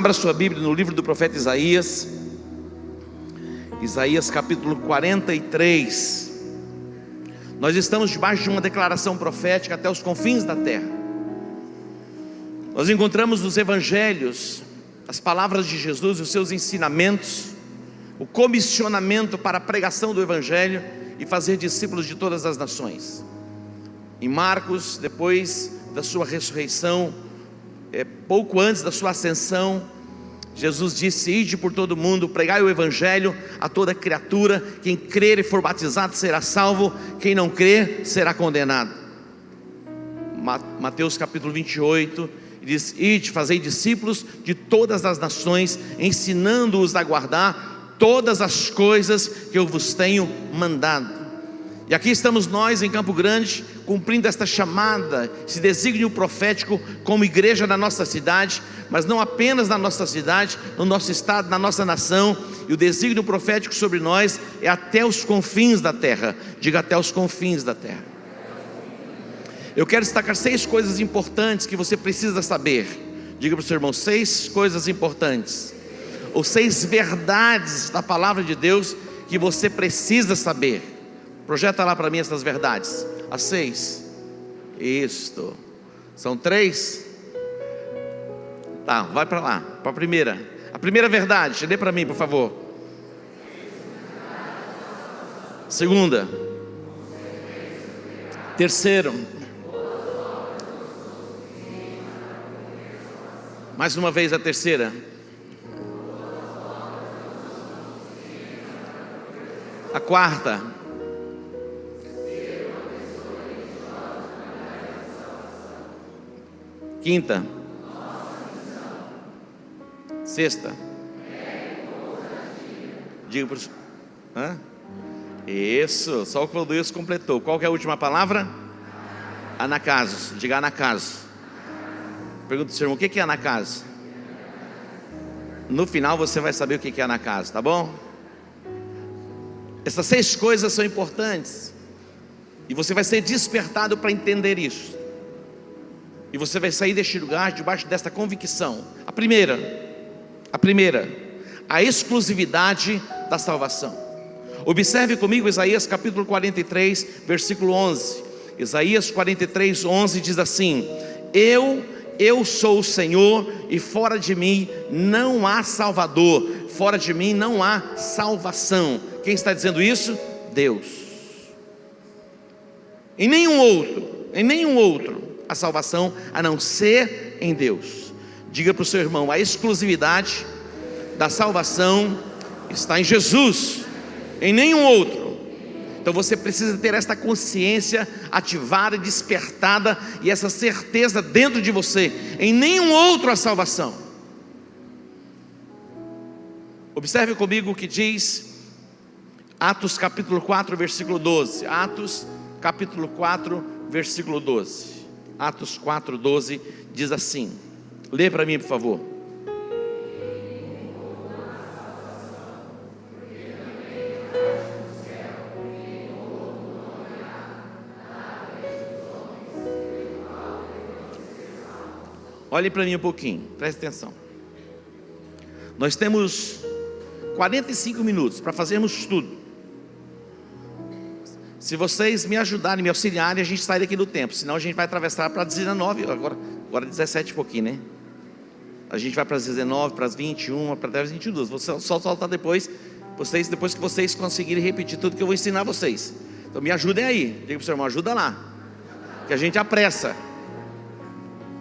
Abra sua Bíblia no livro do profeta Isaías, Isaías capítulo 43. Nós estamos debaixo de uma declaração profética até os confins da terra. Nós encontramos nos evangelhos as palavras de Jesus e os seus ensinamentos, o comissionamento para a pregação do evangelho e fazer discípulos de todas as nações. Em Marcos, depois da sua ressurreição, pouco antes da sua ascensão, Jesus disse: ide por todo mundo, pregai o evangelho a toda criatura, quem crer e for batizado será salvo, quem não crer será condenado. Mateus capítulo 28 diz: ide, fazei discípulos de todas as nações, ensinando-os a guardar todas as coisas que eu vos tenho mandado. E aqui estamos nós em Campo Grande, cumprindo esta chamada, esse desígnio profético como igreja da nossa cidade, mas não apenas na nossa cidade, no nosso estado, na nossa nação. E o desígnio profético sobre nós é até os confins da terra. Diga: até os confins da terra. Eu quero destacar 6 coisas importantes que você precisa saber. Diga para o seu irmão: 6 coisas importantes, ou 6 verdades da palavra de Deus que você precisa saber. Projeta lá para mim essas verdades. As 6. Isto. São 3? Tá, vai para lá, para a primeira. A primeira verdade, lê para mim, por favor. Segunda. Terceiro. Mais uma vez a terceira. A quarta. Quinta. Sexta. Diga para os... Isso, só o Clodoilson completou. Qual que é a última palavra? Anacasos. Diga: anacasos. Pergunta para o seu irmão: o que é anacasos? No final você vai saber o que é anacasos, tá bom? Essas 6 coisas são importantes, e você vai ser despertado para entender isso. E você vai sair deste lugar debaixo desta convicção. A primeira, a exclusividade da salvação. Observe comigo Isaías capítulo 43, versículo 11. Isaías 43, 11 diz assim: Eu sou o Senhor, e fora de mim não há Salvador, fora de mim não há salvação. Quem está dizendo isso? Deus. Em nenhum outro a salvação a não ser em Deus. Diga para o seu irmão: a exclusividade da salvação está em Jesus, em nenhum outro. Então você precisa ter esta consciência ativada e despertada, e essa certeza dentro de você: em nenhum outro a salvação. Observe comigo o que diz Atos capítulo 4, versículo 12. Atos capítulo 4, versículo 12. Atos 4, 12 diz assim. Lê para mim, por favor. Olhe para mim um pouquinho, preste atenção. Nós temos 45 minutos para fazermos tudo. Se vocês me ajudarem, me auxiliarem, a gente sai daqui do tempo. Senão a gente vai atravessar para 19, agora 17 e pouquinho, né? A gente vai para as 19, para as 21, para as 22. Vou só soltar depois que vocês conseguirem repetir tudo que eu vou ensinar vocês. Então me ajudem aí. Diga para o seu irmão: ajuda lá, que a gente apressa.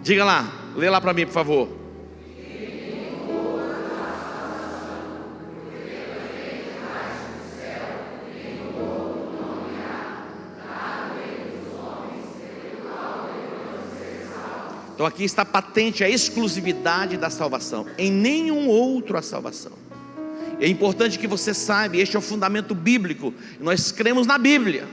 Diga lá, lê lá para mim, por favor. Então aqui está patente a exclusividade da salvação. Em nenhum outro a salvação. É importante que você saiba, este é o fundamento bíblico. Nós cremos na Bíblia.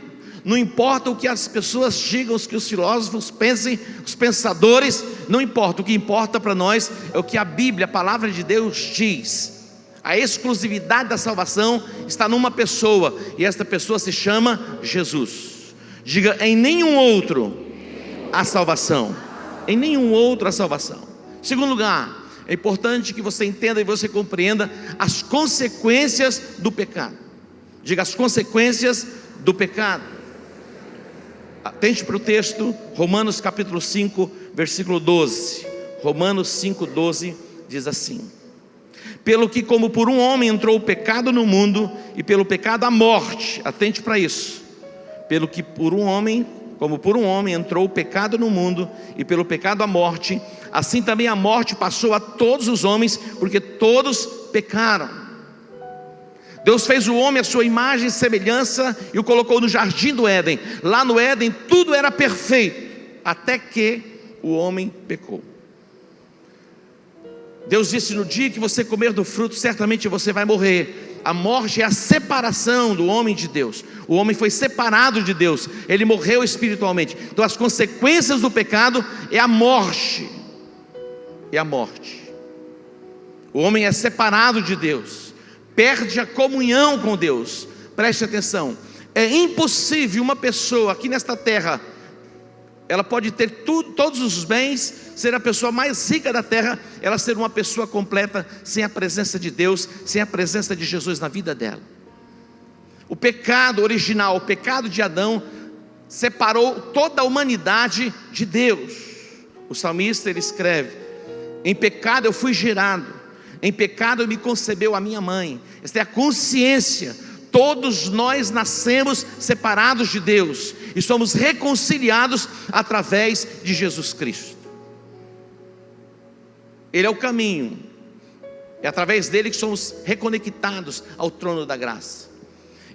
Não importa o que as pessoas digam, o que os filósofos pensem, os pensadores, não importa. O que importa para nós é o que a Bíblia, a palavra de Deus diz. A exclusividade da salvação está numa pessoa, e esta pessoa se chama Jesus. Diga: em nenhum outro a salvação. Em nenhum outro a salvação. Segundo lugar, é importante que você entenda e você compreenda as consequências do pecado. Diga: as consequências do pecado. Atente para o texto, Romanos capítulo 5, versículo 12. Romanos 5,12 diz assim: pelo que como por um homem entrou o pecado no mundo, e pelo pecado a morte. Atente para isso. Pelo que por um homem, como por um homem entrou o pecado no mundo, e pelo pecado a morte, assim também a morte passou a todos os homens, porque todos pecaram. Deus fez o homem à sua imagem e semelhança e o colocou no jardim do Éden. Lá no Éden tudo era perfeito, até que o homem pecou. Deus disse: no dia que você comer do fruto, certamente você vai morrer. A morte é a separação do homem de Deus. O homem foi separado de Deus, ele morreu espiritualmente. Então as consequências do pecado é a morte. É a morte. O homem é separado de Deus, perde a comunhão com Deus. Preste atenção: é impossível uma pessoa aqui nesta terra, ela pode ter tudo, todos os bens, ser a pessoa mais rica da terra, ela ser uma pessoa completa sem a presença de Deus, sem a presença de Jesus na vida dela. O pecado original, o pecado de Adão, separou toda a humanidade de Deus. O salmista, ele escreve: em pecado eu fui gerado, em pecado me concebeu a minha mãe. Esta é a consciência. Todos nós nascemos separados de Deus e somos reconciliados através de Jesus Cristo. Ele é o caminho, é através dele que somos reconectados ao trono da graça.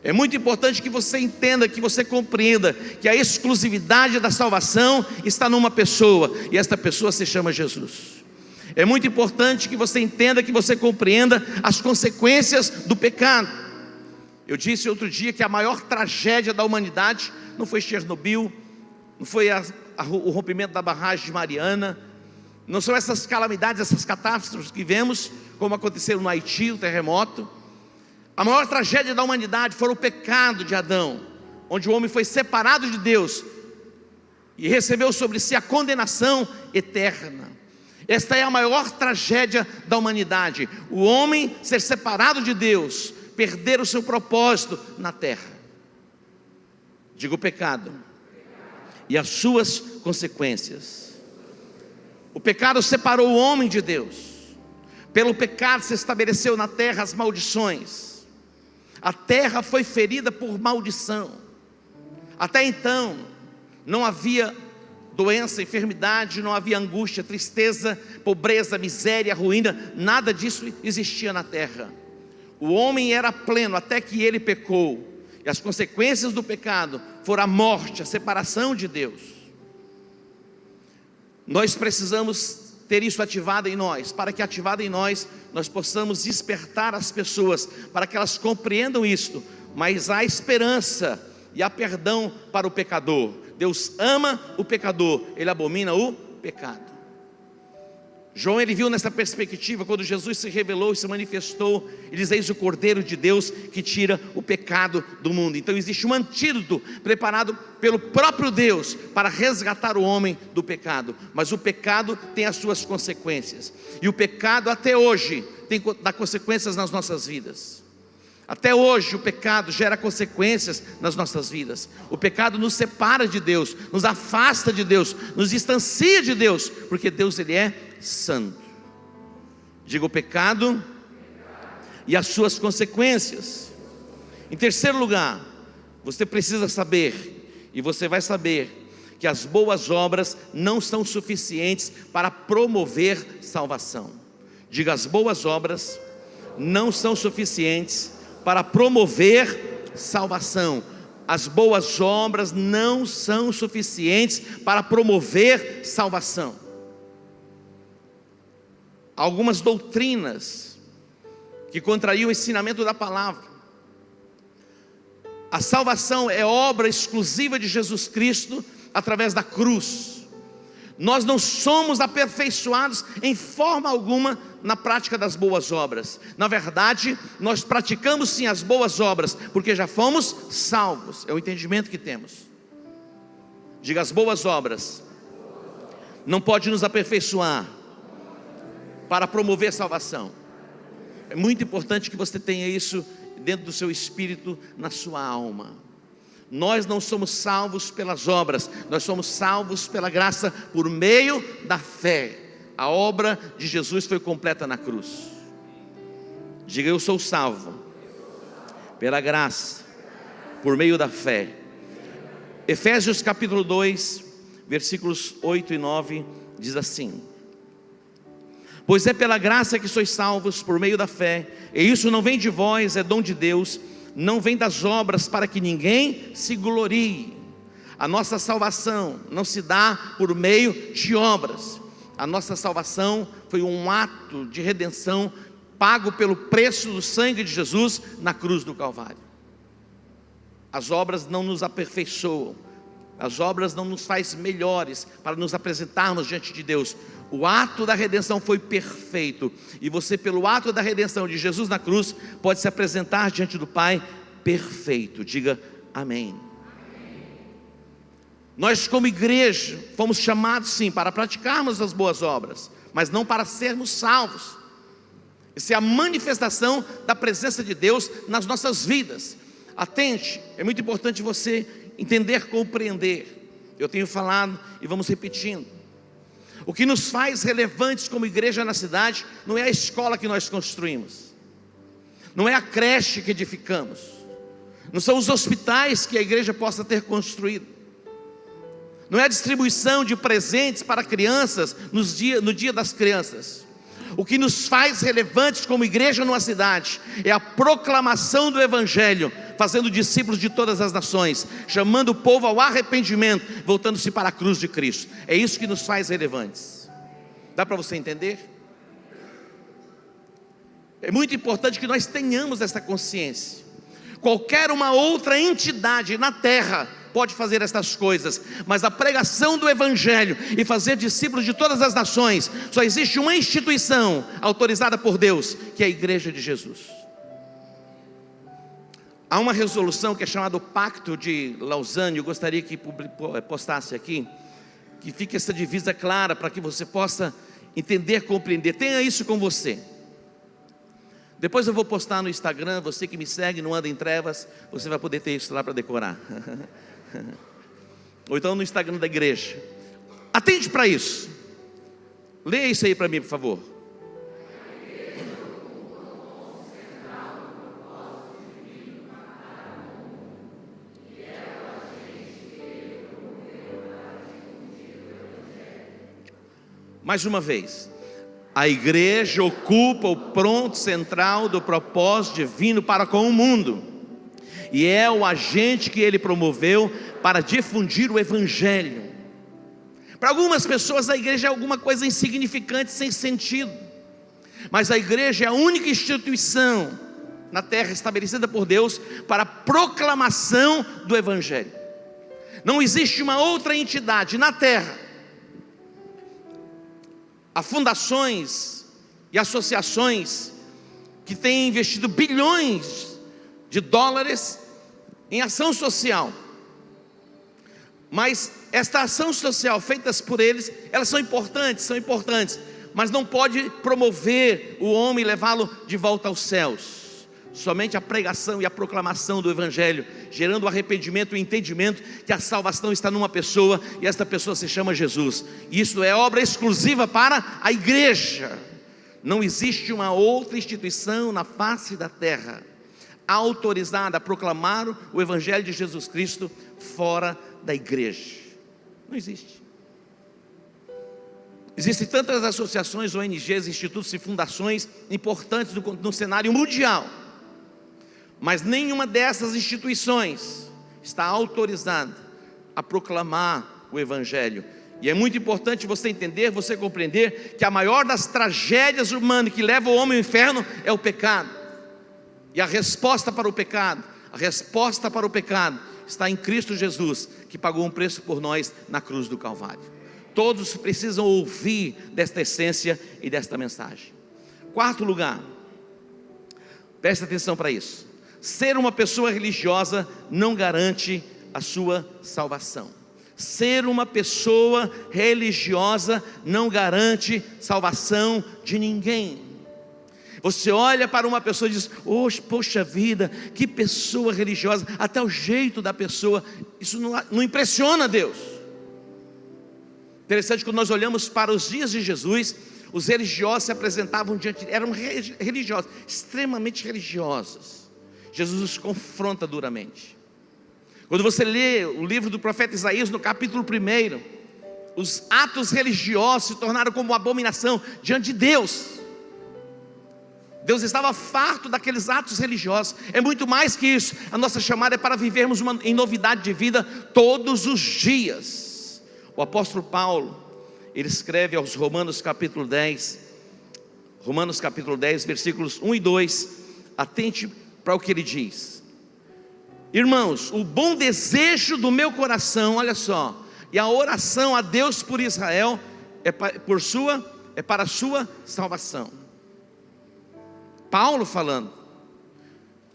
É muito importante que você entenda, que você compreenda que a exclusividade da salvação está numa pessoa, e esta pessoa se chama Jesus. É muito importante que você entenda, que você compreenda as consequências do pecado. Eu disse outro dia que a maior tragédia da humanidade não foi Chernobyl, não foi o rompimento da barragem de Mariana, não são essas calamidades, essas catástrofes que vemos, como aconteceram no Haiti, o terremoto. A maior tragédia da humanidade foi o pecado de Adão, onde o homem foi separado de Deus e recebeu sobre si a condenação eterna. Esta é a maior tragédia da humanidade: o homem ser separado de Deus, perder o seu propósito na terra. Diga: o pecado e as suas consequências. O pecado separou o homem de Deus. Pelo pecado se estabeleceu na terra as maldições. A terra foi ferida por maldição. Até então não havia doença, enfermidade, não havia angústia, tristeza, pobreza, miséria, ruína. Nada disso existia na terra. O homem era pleno até que ele pecou, e as consequências do pecado foram a morte, a separação de Deus. Nós precisamos ter isso ativado em nós, para que ativado em nós, nós possamos despertar as pessoas, para que elas compreendam isto. Mas há esperança e há perdão para o pecador. Deus ama o pecador, ele abomina o pecado. João, ele viu nessa perspectiva, quando Jesus se revelou e se manifestou, ele diz: eis o Cordeiro de Deus que tira o pecado do mundo. Então existe um antídoto preparado pelo próprio Deus para resgatar o homem do pecado. Mas o pecado tem as suas consequências, e o pecado até hoje dá consequências nas nossas vidas. Até hoje o pecado gera consequências nas nossas vidas. O pecado nos separa de Deus, nos afasta de Deus, nos distancia de Deus, porque Deus, ele é santo. Diga: o pecado e as suas consequências. Em terceiro lugar, você precisa saber, e você vai saber, que as boas obras não são suficientes para promover salvação. Diga: as boas obras não são suficientes para promover salvação. As boas obras não são suficientes para promover salvação. Algumas doutrinas que contrariam o ensinamento da palavra. A salvação é obra exclusiva de Jesus Cristo através da cruz. Nós não somos aperfeiçoados em forma alguma na prática das boas obras. Na verdade, nós praticamos sim as boas obras, porque já fomos salvos. É o entendimento que temos. Diga: as boas obras não podem nos aperfeiçoar para promover salvação. É muito importante que você tenha isso dentro do seu espírito, na sua alma. Nós não somos salvos pelas obras, nós somos salvos pela graça por meio da fé. A obra de Jesus foi completa na cruz. Diga: eu sou salvo pela graça por meio da fé. Efésios capítulo 2, versículos 8 e 9 diz assim: pois é pela graça que sois salvos por meio da fé, e isso não vem de vós, é dom de Deus, não vem das obras, para que ninguém se glorie. A nossa salvação não se dá por meio de obras. A nossa salvação foi um ato de redenção pago pelo preço do sangue de Jesus na cruz do Calvário. As obras não nos aperfeiçoam, as obras não nos faz melhores para nos apresentarmos diante de Deus. O ato da redenção foi perfeito, e você, pelo ato da redenção de Jesus na cruz, pode se apresentar diante do Pai perfeito. Diga amém. Nós, como igreja, fomos chamados sim para praticarmos as boas obras, mas não para sermos salvos. Isso é a manifestação da presença de Deus nas nossas vidas. Atente, é muito importante você entender, compreender. Eu tenho falado e vamos repetindo. O que nos faz relevantes como igreja na cidade não é a escola que nós construímos, não é a creche que edificamos, não são os hospitais que a igreja possa ter construído, não é a distribuição de presentes para crianças no dia das crianças. O que nos faz relevantes como igreja numa cidade é a proclamação do Evangelho, fazendo discípulos de todas as nações, chamando o povo ao arrependimento, voltando-se para a cruz de Cristo. É isso que nos faz relevantes. Dá para você entender? É muito importante que nós tenhamos essa consciência. Qualquer uma outra entidade na terra pode fazer estas coisas, mas a pregação do Evangelho e fazer discípulos de todas as nações, só existe uma instituição autorizada por Deus, que é a Igreja de Jesus. Há uma resolução que é chamada o Pacto de Lausanne. Eu gostaria que postasse aqui, que fique essa divisa clara para que você possa entender, compreender. Tenha isso com você. Depois eu vou postar no Instagram. Você que me segue, não anda em trevas, você vai poder ter isso lá para decorar. Ou então no Instagram da igreja. Atente para isso. Leia isso aí para mim, por favor. Mais uma vez. A igreja ocupa o ponto central do propósito divino para com o mundo, e é o agente que ele promoveu para difundir o Evangelho. Para algumas pessoas a igreja é alguma coisa insignificante, sem sentido, mas a igreja é a única instituição na terra estabelecida por Deus para a proclamação do Evangelho. Não existe uma outra entidade na terra. Há fundações e associações que têm investido bilhões de dólares em ação social, mas esta ação social feitas por eles, elas são importantes, mas não pode promover o homem e levá-lo de volta aos céus. Somente a pregação e a proclamação do Evangelho, gerando o arrependimento e o entendimento que a salvação está numa pessoa, e esta pessoa se chama Jesus. Isso é obra exclusiva para a igreja. Não existe uma outra instituição na face da terra autorizada a proclamar o Evangelho de Jesus Cristo fora da igreja. Não existe. Existem tantas associações, ONGs, institutos e fundações importantes no cenário mundial, mas nenhuma dessas instituições está autorizada a proclamar o Evangelho. E é muito importante você entender, você compreender que a maior das tragédias humanas que leva o homem ao inferno é o pecado. E a resposta para o pecado está em Cristo Jesus, que pagou um preço por nós na cruz do Calvário. Todos precisam ouvir desta essência e desta mensagem. Quarto lugar, preste atenção para isso. Ser uma pessoa religiosa não garante a sua salvação. Ser uma pessoa religiosa não garante salvação de ninguém. Você olha para uma pessoa e diz: poxa vida, que pessoa religiosa, até o jeito da pessoa, isso não impressiona Deus. Interessante, quando nós olhamos para os dias de Jesus, os religiosos se apresentavam eram religiosos, extremamente religiosos. Jesus os confronta duramente. Quando você lê o livro do profeta Isaías, no capítulo 1, os atos religiosos se tornaram como uma abominação diante de Deus. Deus estava farto daqueles atos religiosos. É muito mais que isso. A nossa chamada é para vivermos em novidade de vida todos os dias. O apóstolo Paulo, ele escreve aos Romanos capítulo 10, versículos 1 e 2, atente para o que ele diz: irmãos, o bom desejo do meu coração, olha só, e a oração a Deus por Israel é para a sua salvação. Paulo falando: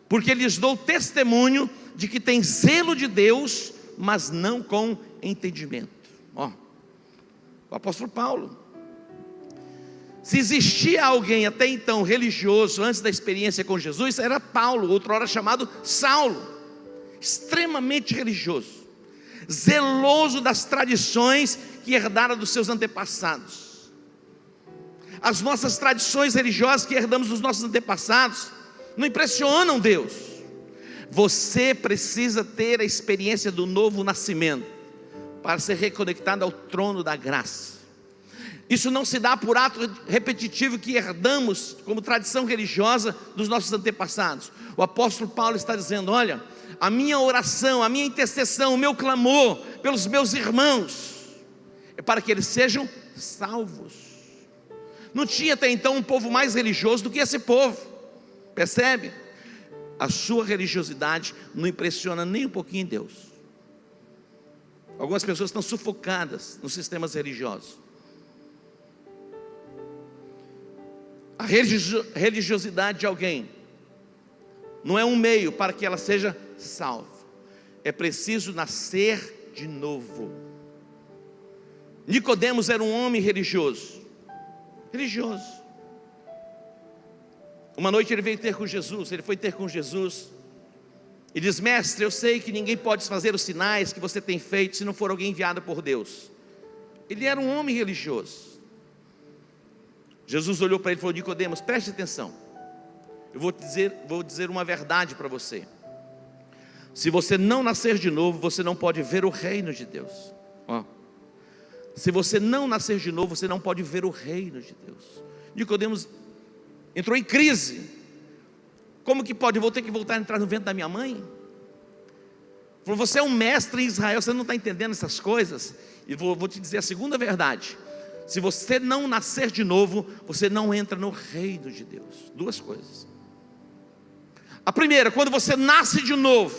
porque lhes dou testemunho de que tem zelo de Deus, mas não com entendimento. O apóstolo Paulo. Se existia alguém até então religioso antes da experiência com Jesus, era Paulo, outrora chamado Saulo, extremamente religioso, zeloso das tradições que herdara dos seus antepassados. As nossas tradições religiosas que herdamos dos nossos antepassados não impressionam Deus. Você precisa ter a experiência do novo nascimento para ser reconectado ao trono da graça. Isso não se dá por ato repetitivo que herdamos como tradição religiosa dos nossos antepassados. O apóstolo Paulo está dizendo: olha, a minha oração, a minha intercessão, o meu clamor pelos meus irmãos é para que eles sejam salvos. Não tinha até então um povo mais religioso do que esse povo, percebe? A sua religiosidade não impressiona nem um pouquinho Deus. Algumas pessoas estão sufocadas nos sistemas religiosos. A religiosidade de alguém não é um meio para que ela seja salva. É preciso nascer de novo. Nicodemos era um homem religioso. Uma noite ele veio ter com Jesus. Ele foi ter com Jesus e diz: mestre, eu sei que ninguém pode fazer os sinais que você tem feito se não for alguém enviado por Deus. Ele era um homem religioso. Jesus olhou para ele e falou: Nicodemos, preste atenção, eu vou dizer uma verdade para você. Se você não nascer de novo, você não pode ver o reino de Deus. Se você não nascer de novo, você não pode ver o reino de Deus. Nicodemos entrou em crise. Como que pode? Eu vou ter que voltar a entrar no ventre da minha mãe? Falou: você é um mestre em Israel, você não está entendendo essas coisas? E vou te dizer a segunda verdade: se você não nascer de novo, você não entra no reino de Deus. Duas coisas. A primeira, quando você nasce de novo,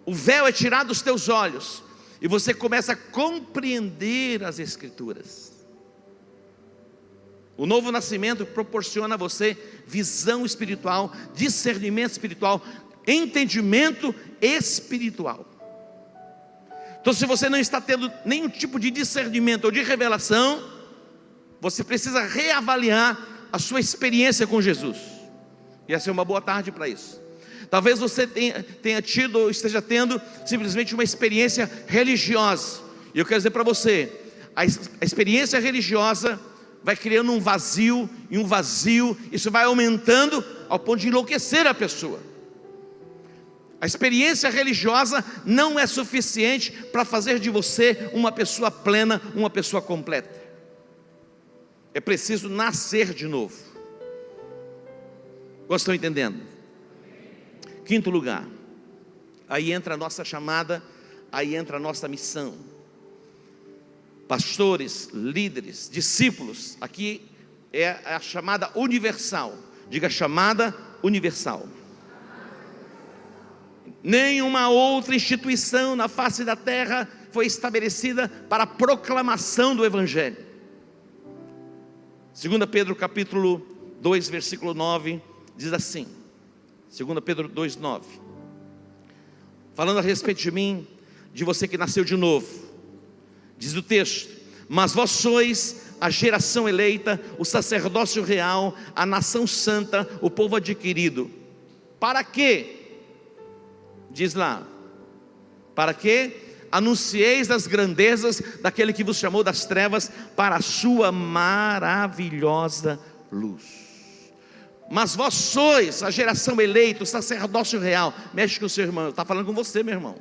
o véu é tirado dos teus olhos e você começa a compreender as Escrituras. O novo nascimento proporciona a você visão espiritual, discernimento espiritual, entendimento espiritual. Então, se você não está tendo nenhum tipo de discernimento ou de revelação, você precisa reavaliar a sua experiência com Jesus. E essa é uma boa tarde para isso. Talvez você tenha tido ou esteja tendo simplesmente uma experiência religiosa. E eu quero dizer para você, a experiência religiosa vai criando um vazio, e um vazio, isso vai aumentando ao ponto de enlouquecer a pessoa. A experiência religiosa não é suficiente para fazer de você uma pessoa plena, uma pessoa completa. É preciso nascer de novo. Vocês estão entendendo? Quinto lugar, aí entra a nossa chamada, aí entra a nossa missão. Pastores, líderes, discípulos, aqui é a chamada universal. Diga: chamada universal. Nenhuma outra instituição na face da terra foi estabelecida para a proclamação do Evangelho. 2 Pedro capítulo 2, versículo 9, diz assim, 2 Pedro 2, 9: falando a respeito de mim: de você que nasceu de novo. Diz o texto: mas vós sois a geração eleita, o sacerdócio real, a nação santa, o povo adquirido. Para quê? Diz lá: para quê? Anuncieis as grandezas daquele que vos chamou das trevas para a sua maravilhosa luz. Mas vós sois a geração eleita, o sacerdócio real. Mexe com o seu irmão, está falando com você, meu irmão.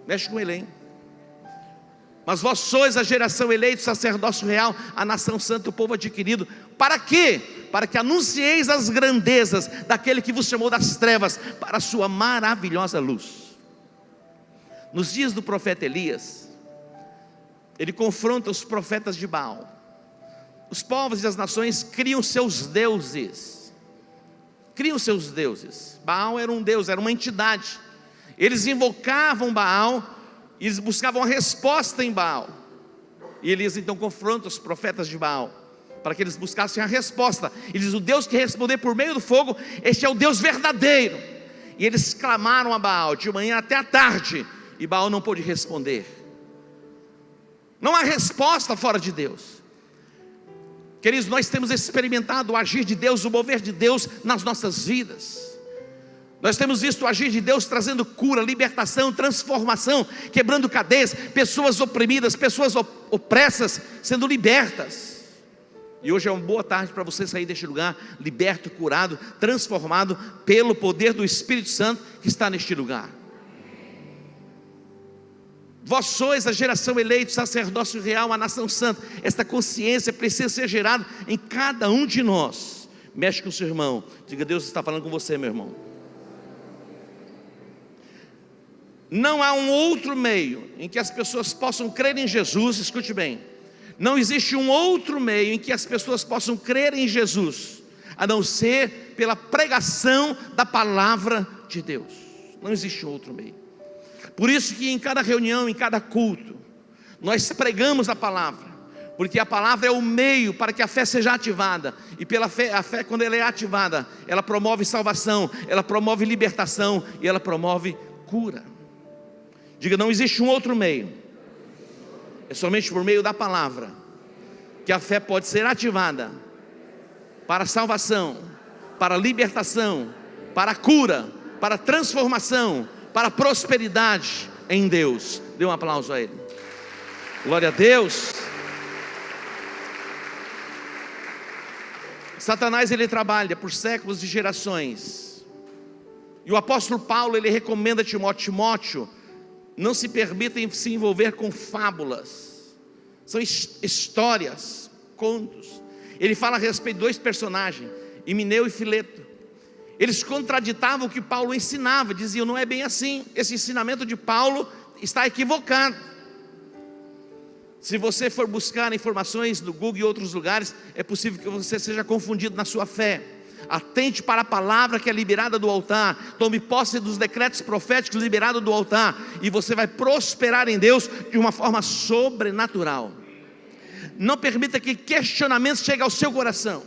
Mexe com ele, hein? Mas vós sois a geração eleita, o sacerdócio real, a nação santa, o povo adquirido. Para quê? Para que anuncieis as grandezas daquele que vos chamou das trevas para a sua maravilhosa luz. Nos dias do profeta Elias, ele confronta os profetas de Baal. Os povos e as nações criam seus deuses. Baal era um deus, era uma entidade. Eles invocavam Baal, e eles buscavam a resposta em Baal. E Elias então confronta os profetas de Baal, para que eles buscassem a resposta. Ele diz: o Deus que responder por meio do fogo, este é o Deus verdadeiro. E eles clamaram a Baal de manhã até a tarde, e Baal não pôde responder. Não há resposta fora de Deus. Queridos, nós temos experimentado o agir de Deus, o mover de Deus nas nossas vidas. Nós temos visto o agir de Deus trazendo cura, libertação, transformação, quebrando cadeias, pessoas oprimidas, pessoas opressas sendo libertas. E hoje é uma boa tarde para você sair deste lugar liberto, curado, transformado pelo poder do Espírito Santo que está neste lugar. Vós sois a geração eleita, o sacerdócio real, a nação santa. Esta consciência precisa ser gerada em cada um de nós. Mexe com o seu irmão, diga: Deus está falando com você, meu irmão. Não há um outro meio em que as pessoas possam crer em Jesus. Escute bem: não existe um outro meio em que as pessoas possam crer em Jesus, a não ser pela pregação da palavra de Deus. Não existe um outro meio. Por isso que em cada reunião, em cada culto, nós pregamos a palavra, porque a palavra é o meio para que a fé seja ativada. E pela fé, a fé, quando ela é ativada, ela promove salvação, ela promove libertação e ela promove cura. Diga: não existe um outro meio. É somente por meio da palavra que a fé pode ser ativada para salvação, para libertação, para cura, para transformação, para prosperidade em Deus. Dê um aplauso a Ele. Glória a Deus. Satanás, ele trabalha por séculos e gerações. E o apóstolo Paulo, ele recomenda a Timóteo: não se permita se envolver com fábulas. São histórias, contos. Ele fala a respeito de dois personagens, Himeneu e Fileto. Eles contraditavam o que Paulo ensinava, diziam: não é bem assim, esse ensinamento de Paulo está equivocado. Se você for buscar informações no Google e outros lugares, é possível que você seja confundido na sua fé. Atente para a palavra que é liberada do altar, tome posse dos decretos proféticos liberados do altar, e você vai prosperar em Deus de uma forma sobrenatural. Não permita que questionamentos cheguem ao seu coração.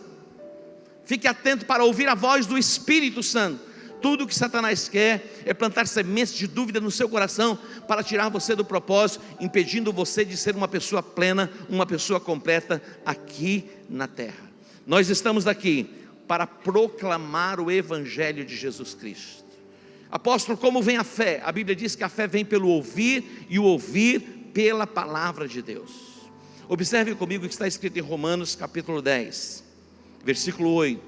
Fique atento para ouvir a voz do Espírito Santo. Tudo o que Satanás quer é plantar sementes de dúvida no seu coração, para tirar você do propósito, impedindo você de ser uma pessoa plena, uma pessoa completa aqui na terra. Nós estamos aqui para proclamar o Evangelho de Jesus Cristo. Apóstolo, como vem a fé? A Bíblia diz que a fé vem pelo ouvir, e o ouvir pela palavra de Deus. Observe comigo o que está escrito em Romanos capítulo 10, versículo 8.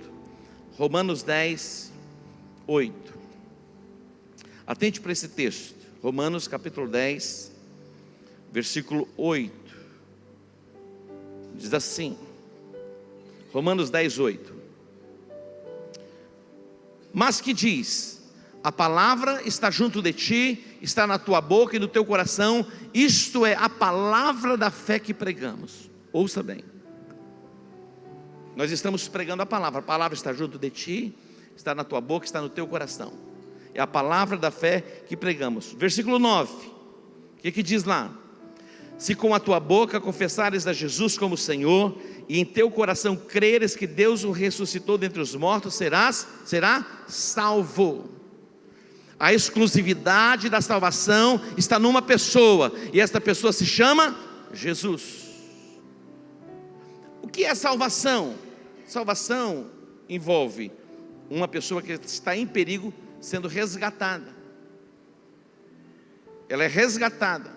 Romanos 10, 8. Atente para esse texto. Romanos capítulo 10, versículo 8. Diz assim, Romanos 10, 8. Mas que diz: a palavra está junto de ti, está na tua boca e no teu coração, isto é a palavra da fé que pregamos. Ouça bem, nós estamos pregando a palavra está junto de ti, está na tua boca, está no teu coração. É a palavra da fé que pregamos. Versículo 9, o que diz lá? Se com a tua boca confessares a Jesus como Senhor, e em teu coração creres que Deus o ressuscitou dentre os mortos, será salvo. A exclusividade da salvação está numa pessoa, e esta pessoa se chama Jesus. O que é salvação? Salvação envolve uma pessoa que está em perigo sendo resgatada. Ela é resgatada.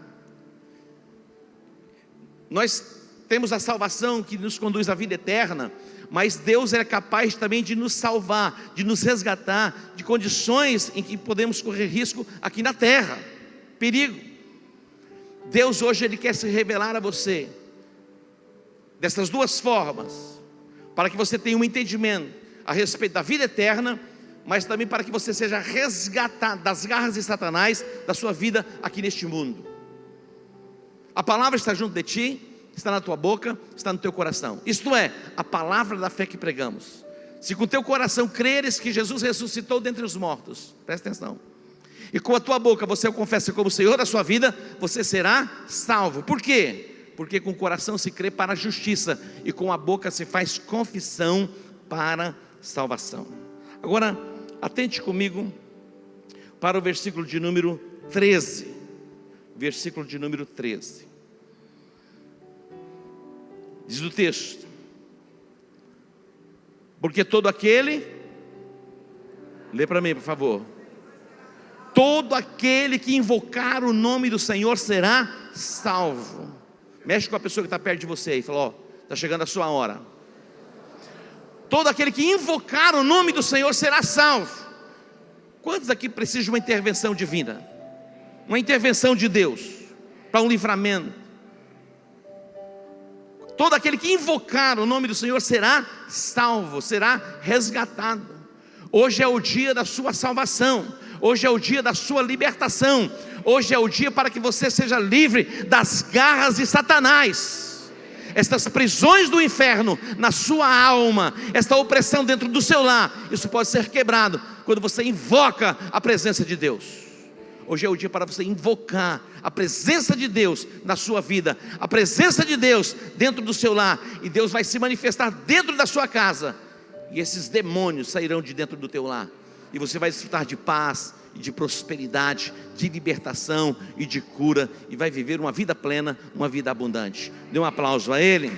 Nós temos a salvação que nos conduz à vida eterna, mas Deus é capaz também de nos salvar, de nos resgatar de condições em que podemos correr risco aqui na terra, perigo. Deus hoje Ele quer se revelar a você dessas duas formas, para que você tenha um entendimento a respeito da vida eterna, mas também para que você seja resgatado das garras de Satanás, da sua vida aqui neste mundo. A palavra está junto de ti, está na tua boca, está no teu coração. Isto é, a palavra da fé que pregamos. Se com o teu coração creres que Jesus ressuscitou dentre os mortos, presta atenção, e com a tua boca você o confessa como o Senhor da sua vida, você será salvo. Por quê? Porque com o coração se crê para a justiça, e com a boca se faz confissão para salvação. Agora, atente comigo para o versículo de número 13. Versículo de número 13. Diz o texto: porque todo aquele, lê para mim por favor, todo aquele que invocar o nome do Senhor será salvo. Mexe com a pessoa que está perto de você e fala: ó, está chegando a sua hora. Todo aquele que invocar o nome do Senhor será salvo. Quantos aqui precisam de uma intervenção divina? Uma intervenção de Deus, para um livramento. Todo aquele que invocar o nome do Senhor será salvo, será resgatado. Hoje é o dia da sua salvação, hoje é o dia da sua libertação, hoje é o dia para que você seja livre das garras de Satanás. Estas prisões do inferno na sua alma, esta opressão dentro do seu lar, isso pode ser quebrado quando você invoca a presença de Deus. Hoje é o dia para você invocar a presença de Deus na sua vida, a presença de Deus dentro do seu lar, e Deus vai se manifestar dentro da sua casa, e esses demônios sairão de dentro do teu lar, e você vai desfrutar de paz, e de prosperidade, de libertação e de cura, e vai viver uma vida plena, uma vida abundante. Dê um aplauso a Ele.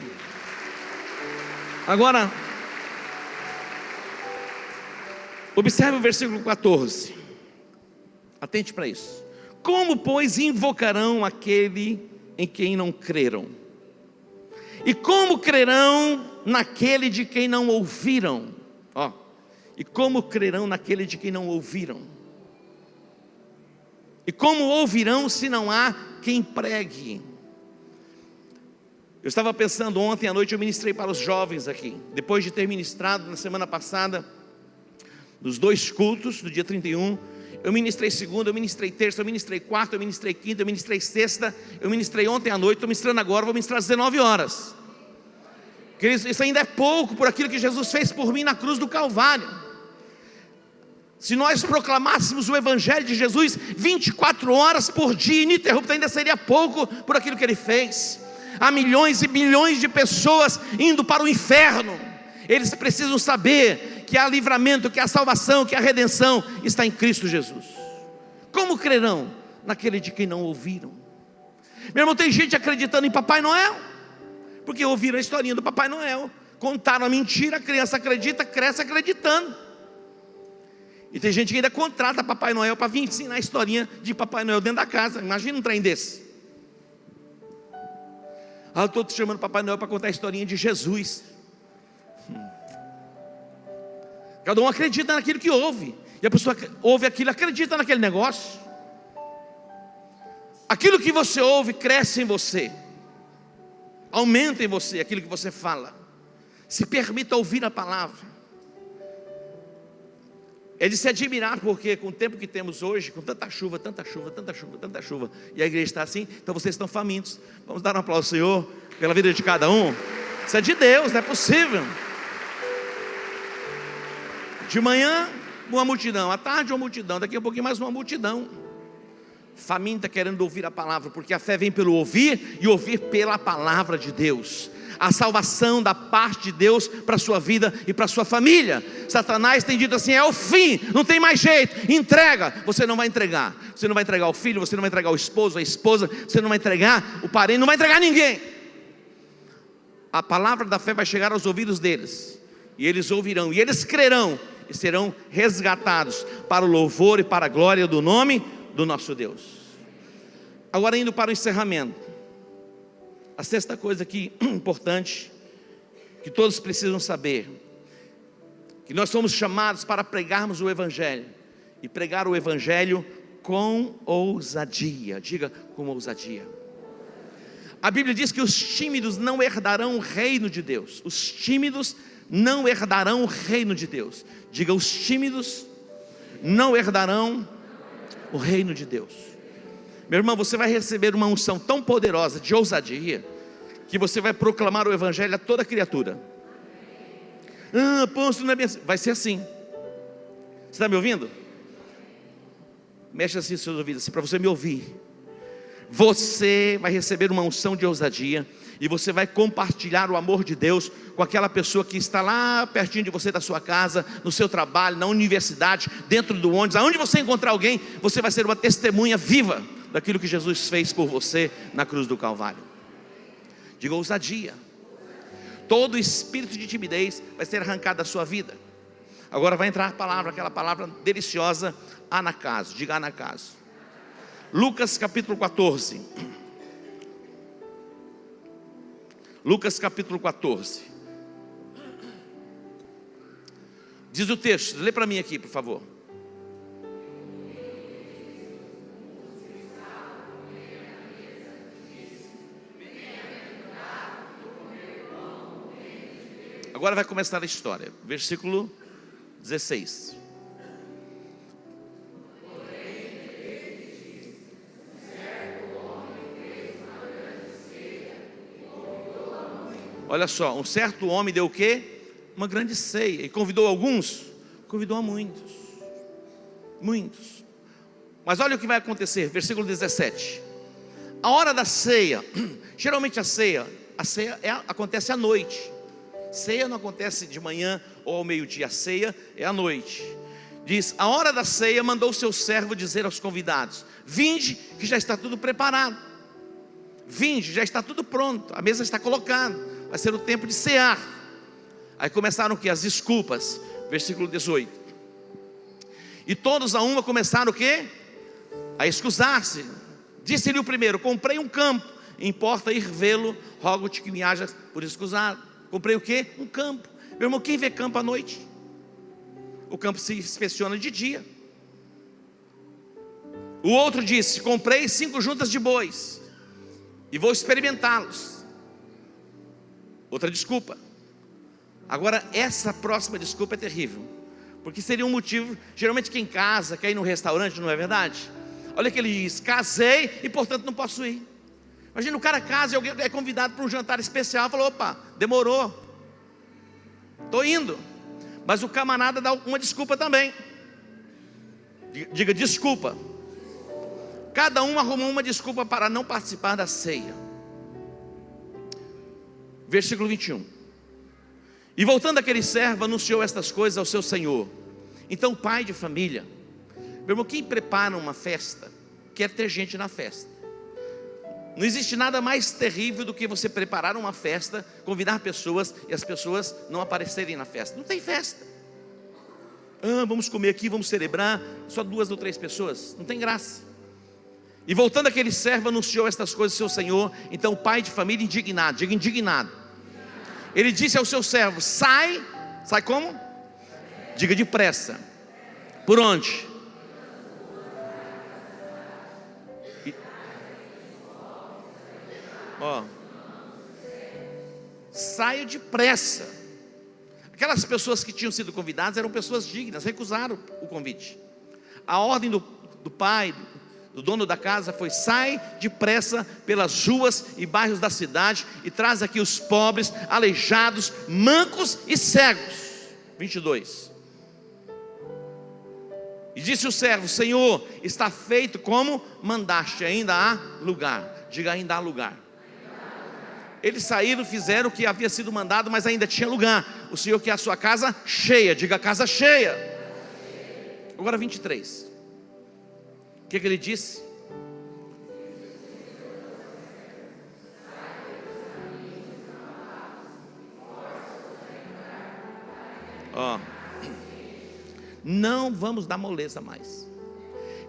Agora, observe o versículo 14. Atente para isso. Como, pois, invocarão aquele em quem não creram? E como crerão naquele de quem não ouviram? E como crerão naquele de quem não ouviram? E como ouvirão se não há quem pregue? Eu estava pensando ontem à noite, eu ministrei para os jovens aqui, depois de ter ministrado na semana passada, nos 2 cultos, do dia 31, eu ministrei segunda, eu ministrei terça, eu ministrei quarta, eu ministrei quinta, eu ministrei sexta, eu ministrei ontem à noite, estou ministrando agora, vou ministrar às 19 horas. Isso ainda é pouco por aquilo que Jesus fez por mim na cruz do Calvário. Se nós proclamássemos o Evangelho de Jesus 24 horas por dia, ininterrupto, ainda seria pouco por aquilo que Ele fez. Há milhões e bilhões de pessoas indo para o inferno. Eles precisam saber que há livramento, que há salvação, que há redenção está em Cristo Jesus. Como crerão naquele de quem não ouviram? Meu irmão, tem gente acreditando em Papai Noel, porque ouviram a historinha do Papai Noel, contaram a mentira, a criança acredita, cresce acreditando. E tem gente que ainda contrata Papai Noel para vir ensinar a historinha de Papai Noel dentro da casa. Imagina um trem desse. Eu estou te chamando Papai Noel para contar a historinha de Jesus. Cada um acredita naquilo que ouve, e a pessoa ouve aquilo, acredita naquele negócio. Aquilo que você ouve cresce em você, aumenta em você aquilo que você fala. Se permita ouvir a palavra. É de se admirar, porque com o tempo que temos hoje, com tanta chuva, tanta chuva, tanta chuva, tanta chuva, e a igreja está assim, então vocês estão famintos. Vamos dar um aplauso ao Senhor pela vida de cada um. Isso é de Deus, não é possível. De manhã, uma multidão, à tarde uma multidão, daqui a pouquinho mais uma multidão, faminta querendo ouvir a palavra, porque a fé vem pelo ouvir, e ouvir pela palavra de Deus. a salvação da parte de Deus para a sua vida e para a sua família. Satanás tem dito assim: é o fim, não tem mais jeito, entrega. Você não vai entregar. Você não vai entregar o filho, você não vai entregar o esposo, a esposa, você não vai entregar o parente, não vai entregar ninguém. A palavra da fé vai chegar aos ouvidos deles, e eles ouvirão, e eles crerão, e serão resgatados para o louvor e para a glória do nome do nosso Deus. Agora, indo para o encerramento, a sexta coisa aqui importante, que todos precisam saber, que nós somos chamados para pregarmos o Evangelho, e pregar o Evangelho com ousadia. Diga: com ousadia. A Bíblia diz que os tímidos não herdarão o reino de Deus. Os tímidos não herdarão o reino de Deus. Diga: os tímidos não herdarão o reino de Deus. Meu irmão, você vai receber uma unção tão poderosa de ousadia, que você vai proclamar o Evangelho a toda criatura. Apóstolo, não é bem assim. Vai ser assim. Você está me ouvindo? Mexe assim os seus ouvidos, assim, para você me ouvir. Você vai receber uma unção de ousadia, e você vai compartilhar o amor de Deus com aquela pessoa que está lá pertinho de você, da sua casa, no seu trabalho, na universidade, dentro do ônibus. Aonde você encontrar alguém, você vai ser uma testemunha viva daquilo que Jesus fez por você na cruz do Calvário. Diga: ousadia. Todo espírito de timidez vai ser arrancado da sua vida. Agora vai entrar a palavra, aquela palavra deliciosa, anacaso. Diga: anacaso. Lucas capítulo 14. Lucas capítulo 14. Diz o texto, lê para mim aqui, por favor. Agora vai começar a história. Versículo 16. Olha só, um certo homem deu o quê? Uma grande ceia. E convidou alguns? Convidou a muitos. Muitos. Mas olha o que vai acontecer, versículo 17. A hora da ceia, geralmente a ceia acontece à noite. Ceia não acontece de manhã ou ao meio-dia, a ceia é à noite. Diz: a hora da ceia mandou o seu servo dizer aos convidados: vinde, que já está tudo preparado. Vinde, já está tudo pronto, a mesa está colocada, vai ser o tempo de cear. Aí começaram o que? As desculpas. Versículo 18. E todos a uma começaram o que? A excusar-se. Disse-lhe o primeiro: comprei um campo, importa ir vê-lo, rogo-te que me hajas por escusado. Comprei o que? Um campo. Meu irmão, quem vê campo à noite? O campo se inspeciona de dia. O outro disse: comprei 5 juntas de bois e vou experimentá-los. Outra desculpa. Agora essa próxima desculpa é terrível, porque seria um motivo. Geralmente quem casa quer ir num restaurante, não é verdade? Olha que ele diz: casei e portanto não posso ir. Imagina, o cara casa e alguém é convidado para um jantar especial, falou: opa, demorou, estou indo. Mas o camarada dá uma desculpa também. Diga: desculpa. Cada um arrumou uma desculpa para não participar da ceia. Versículo 21. E voltando aquele servo, anunciou estas coisas ao seu senhor. Então o pai de família, meu irmão, quem prepara uma festa quer ter gente na festa. Não existe nada mais terrível do que você preparar uma festa, convidar pessoas e as pessoas não aparecerem na festa. Não tem festa. Vamos comer aqui, vamos celebrar, só 2 ou 3 pessoas, não tem graça. E voltando aquele servo, anunciou estas coisas ao seu senhor. Então o pai de família, indignado, diga indignado, ele disse ao seu servo: sai como? Diga depressa. Por onde? Saia depressa. Aquelas pessoas que tinham sido convidadas eram pessoas dignas, recusaram o convite. A ordem do pai, do dono da casa, foi: sai depressa pelas ruas e bairros da cidade e traz aqui os pobres, aleijados, mancos e cegos. 22. E disse o servo: Senhor, está feito como mandaste, ainda há lugar. Diga: ainda há lugar. Eles saíram, fizeram o que havia sido mandado, mas ainda tinha lugar. O Senhor quer a sua casa cheia. Diga: casa cheia. Agora 23. O que ele disse? Não vamos dar moleza mais.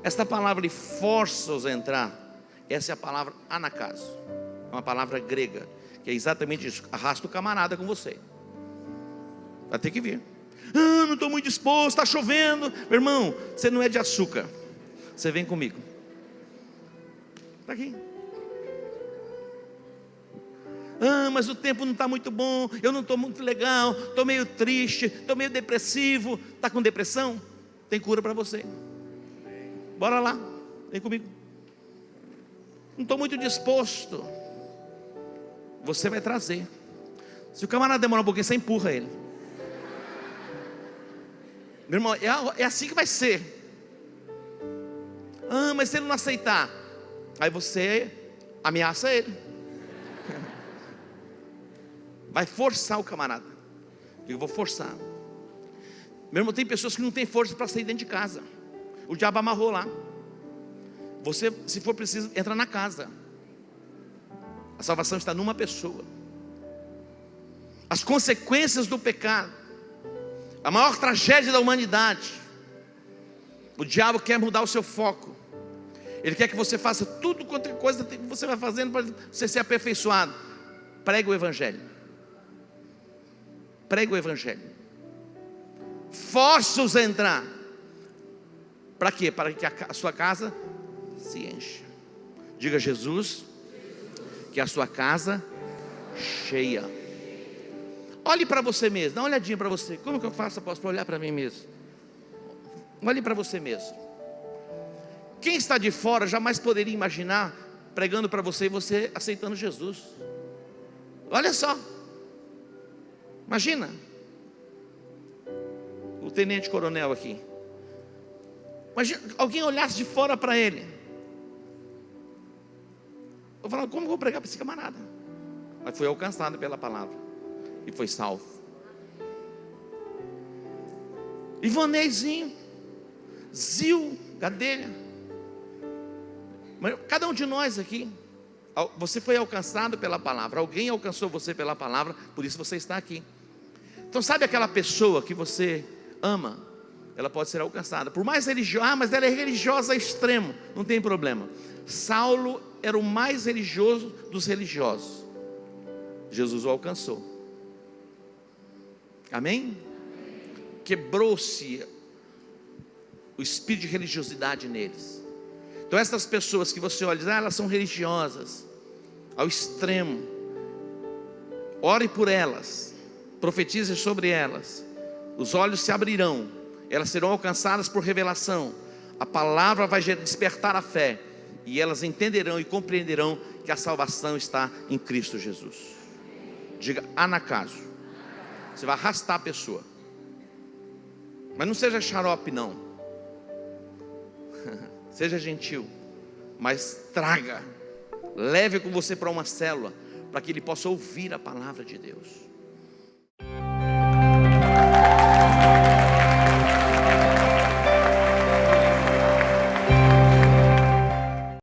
Esta palavra de força-os a entrar, essa é a palavra anakazo, uma palavra grega, que é exatamente isso: arrasta o camarada com você. Vai ter que vir. Não estou muito disposto, está chovendo. Meu irmão, você não é de açúcar, você vem comigo. Está aqui. Mas o tempo não está muito bom, eu não estou muito legal, estou meio triste, estou meio depressivo. Está com depressão? Tem cura para você. Bora lá, vem comigo. Não estou muito disposto. Você vai trazer. Se o camarada demorar um pouquinho, você empurra ele. Meu irmão, é assim que vai ser. Mas se ele não aceitar, aí você ameaça ele. Vai forçar o camarada. Eu vou forçar. Meu irmão, tem pessoas que não têm força para sair dentro de casa. O diabo amarrou lá. Você, se for preciso, entra na casa. A salvação está numa pessoa. As consequências do pecado, a maior tragédia da humanidade. O diabo quer mudar o seu foco. Ele quer que você faça tudo quanto coisa que você vai fazendo para você ser aperfeiçoado. Prega o evangelho. Prega o evangelho. Força-os a entrar. Para quê? Para que a sua casa se encha. Diga: Jesus, que a sua casa cheia. Olhe para você mesmo. Dá uma olhadinha para você. Como que eu faço, apóstolo, para olhar para mim mesmo? Olhe para você mesmo. Quem está de fora jamais poderia imaginar pregando para você e você aceitando Jesus. Olha só. Imagina. O tenente coronel aqui. Imagina alguém olhasse de fora para ele. Eu falava: como eu vou pregar para esse camarada? Mas foi alcançado pela palavra e foi salvo. Ivaneizinho, Zil, Gadelha, cada um de nós aqui, você foi alcançado pela palavra. Alguém alcançou você pela palavra, por isso você está aqui. Então sabe aquela pessoa que você ama? Ela pode ser alcançada, por mais religiosa. Mas ela é religiosa a extremo, não tem problema. Saulo era o mais religioso dos religiosos. Jesus o alcançou. Amém? Quebrou-se o espírito de religiosidade neles. Então essas pessoas que você olha e diz: elas são religiosas ao extremo, ore por elas, profetize sobre elas, os olhos se abrirão, elas serão alcançadas por revelação, a palavra vai despertar a fé, e elas entenderão e compreenderão que a salvação está em Cristo Jesus. Diga: anakazo. Você vai arrastar a pessoa. Mas não seja xarope não. Seja gentil, mas traga, leve com você para uma célula, para que ele possa ouvir a palavra de Deus.